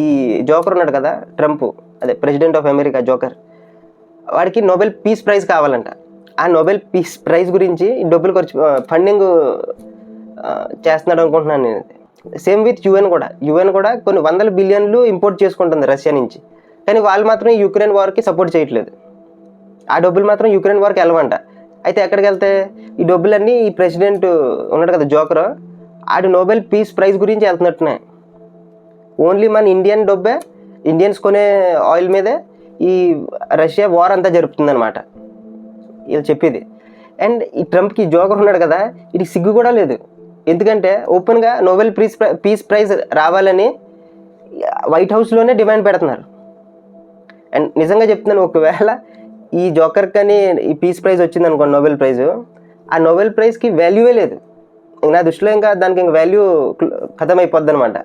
ఈ జోకర్ ఉన్నాడు కదా, ట్రంప్, అదే ప్రెసిడెంట్ ఆఫ్ అమెరికా జోకర్, వాడికి నోబెల్ పీస్ ప్రైజ్ కావాలంట. ఆ నోబెల్ పీస్ ప్రైజ్ గురించి డబ్బులు ఖర్చు ఫండింగ్ చేస్తున్నాడు అనుకుంటున్నాను నేను. సేమ్ విత్ యుఎన్ కూడా కొన్ని వందల బిలియన్లు ఇంపోర్ట్ చేసుకుంటుంది రష్యా నుంచి, కానీ వాళ్ళు మాత్రం యుక్రెయిన్ వార్కి సపోర్ట్ చేయట్లేదు. ఆ డబ్బులు మాత్రం యుక్రెయిన్ వార్కి వెళ్ళవంట. అయితే ఎక్కడికి వెళ్తే ఈ డబ్బులన్నీ ఈ ప్రెసిడెంట్ ఉన్నాడు కదా జోకర్, ఆడు నోబెల్ పీస్ ప్రైజ్ గురించి వెళ్తున్నట్టున్నాయి. ఓన్లీ మన ఇండియన్ డబ్బే, ఇండియన్స్ కొనే ఆయిల్ మీదే ఈ రష్యా వార్ అంతా జరుపుతుందన్నమాట వీళ్ళు చెప్పేది. అండ్ ఈ ట్రంప్కి జోకర్ ఉన్నాడు కదా, ఇది సిగ్గు కూడా లేదు. ఎందుకంటే ఓపెన్గా నోబెల్ పీస్ ప్రైజ్ రావాలని వైట్ హౌస్లోనే డిమాండ్ పెడుతున్నారు. అండ్ నిజంగా చెప్తున్నాను, ఒకవేళ ఈ జోకర్ కానీ ఈ పీస్ ప్రైజ్ వచ్చింది అనుకోండి, నోబెల్ ప్రైజు, ఆ నోబెల్ ప్రైజ్కి వాల్యూవే లేదు. నా దృష్టిలో ఇంకా దానికి ఇంకా వాల్యూ ఖతం అయిపోద్ది అనమాట.